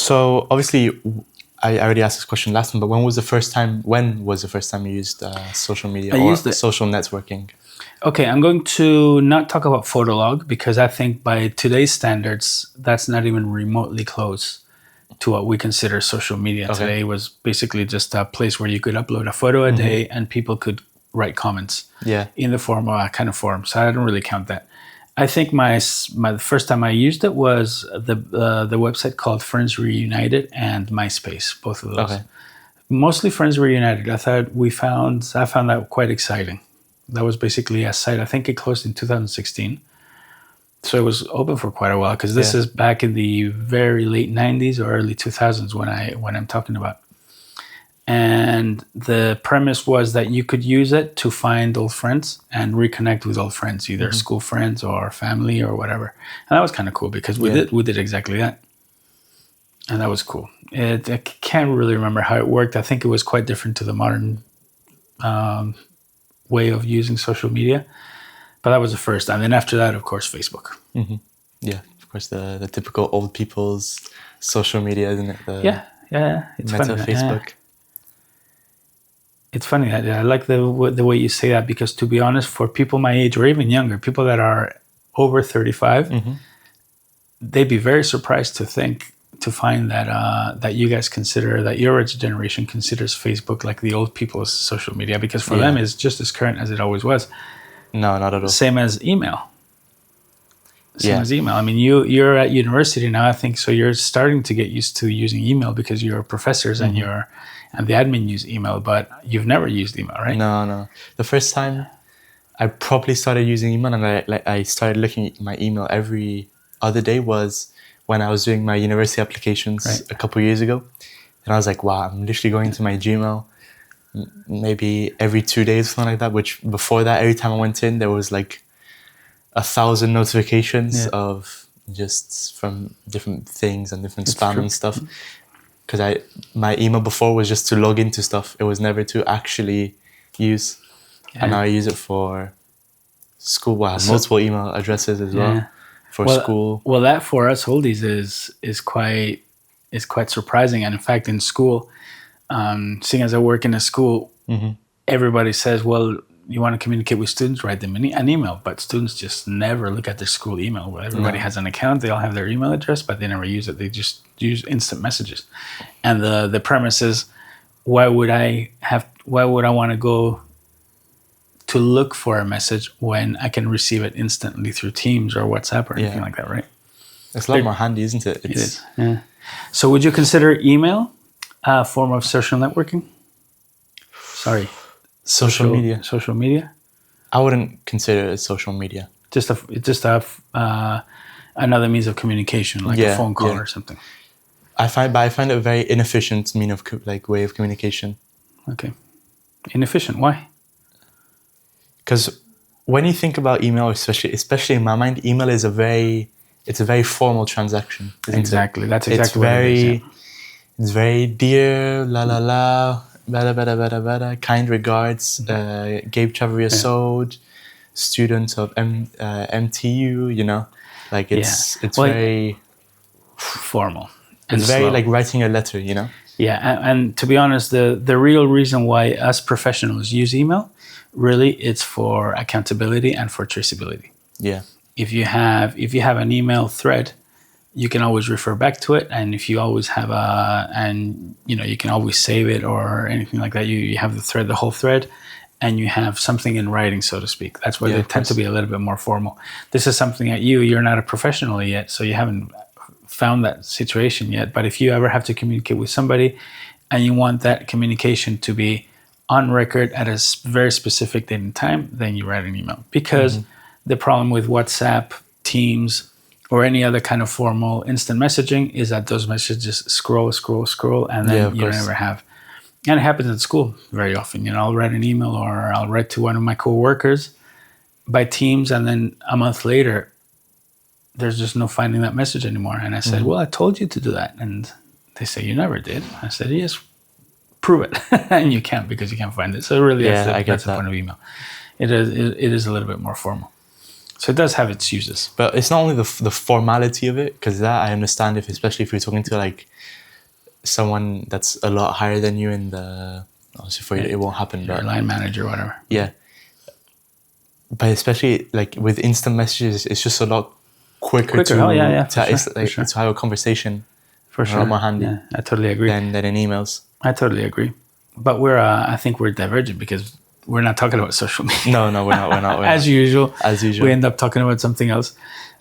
So obviously, I already asked this question last time, but when was the first time you used social media social networking? Okay, I'm going to not talk about Photolog because I think by today's standards, that's not even remotely close to what we consider social media. Okay. Today was basically just a place where you could upload a photo a day and people could write comments in the form of a kind of forum. So I don't really count that. I think my first time I used it was the website called Friends Reunited and MySpace, both of those. Okay. Mostly Friends Reunited. I found that quite exciting. That was basically a site. I think it closed in 2016. So it was open for quite a while because this is back in the very late 90s or early 2000s when I'm talking about. And the premise was that you could use it to find old friends and reconnect with old friends, either school friends or family or whatever. And that was kind of cool because we did exactly that. And that was cool. I can't really remember how it worked. I think it was quite different to the modern way of using social media. But that was the first. And then after that, of course, Facebook. Mm-hmm. Yeah, of course, the typical old people's social media, isn't it? It's Meta funny. Facebook. It's funny. I like the way you say that because, to be honest, for people my age or even younger, people that are over 35, they'd be very surprised to find that you guys consider, that your generation considers Facebook like the old people's social media, because for them it's just as current as it always was. No, not at all. Same as email. I mean, you're at university now, I think, so you're starting to get used to using email because your professors and the admin use email, but you've never used email, right? No. The first time I probably started using email and I started looking at my email every other day was when I was doing my university applications a couple of years ago. And I was like, wow, I'm literally going to my Gmail maybe every 2 days, something like that, which before that, every time I went in, there was like 1,000 notifications of just from different things and different spam and stuff. Because my email before was just to log into stuff. It was never to actually use. And now I use it for school. Well, I have multiple email addresses as well for school. Well, that for us oldies is quite surprising. And in fact, in school, seeing as I work in a school, everybody says, well, you want to communicate with students, write them an email. But students just never look at their school email. Well, everybody has an account. They all have their email address, but they never use it. They just use instant messages. And the premise is, why would I want to go to look for a message when I can receive it instantly through Teams or WhatsApp or anything like that, right? It's a lot more handy, isn't it? It is. Yeah. So would you consider email a form of social networking? Sorry. Social media. Social media? I wouldn't consider it social media. Just another means of communication, like a phone call or something. I find it a very inefficient way of communication. Okay. Inefficient. Why? Because when you think about email, especially in my mind, email is a very formal transaction. Exactly. It? That's exactly what it is. It's very dear, la la la, bada bada bada bada, kind regards, Gabe Chavarria student of MTU, you know, like it's very formal. It's very like writing a letter, you know. Yeah, and to be honest, the real reason why us professionals use email, really, it's for accountability and for traceability. Yeah. If you have an email thread, you can always refer back to it, and if you always have you can always save it or anything like that. You have the whole thread, and you have something in writing, so to speak. That's where they tend to be a little bit more formal. This is something that you're not a professional yet, so you haven't found that situation yet. But if you ever have to communicate with somebody, and you want that communication to be on record at a very specific date and time, then you write an email. Because the problem with WhatsApp, Teams, or any other kind of formal instant messaging is that those messages scroll, and then you never have. And it happens at school very often. You know, I'll write an email or I'll write to one of my coworkers by Teams, and then a month later, there's just no finding that message anymore. And I said, well, I told you to do that. And they say, you never did. I said, yes, prove it. And you can't, because you can't find it. So really, that's the point of email. It is a little bit more formal. So it does have its uses. But it's not only the formality of it, because that I understand, especially if you're talking to like someone that's a lot higher than you in the, obviously for you it won't happen, Your but line manager, whatever. yeah. But especially like with instant messages, it's just a lot quicker to to have a conversation. For sure. A lot more handy. Yeah, I totally agree. Than in emails. I totally agree. But I think we're divergent because we're not talking about social media. No, we're not. As usual. We end up talking about something else.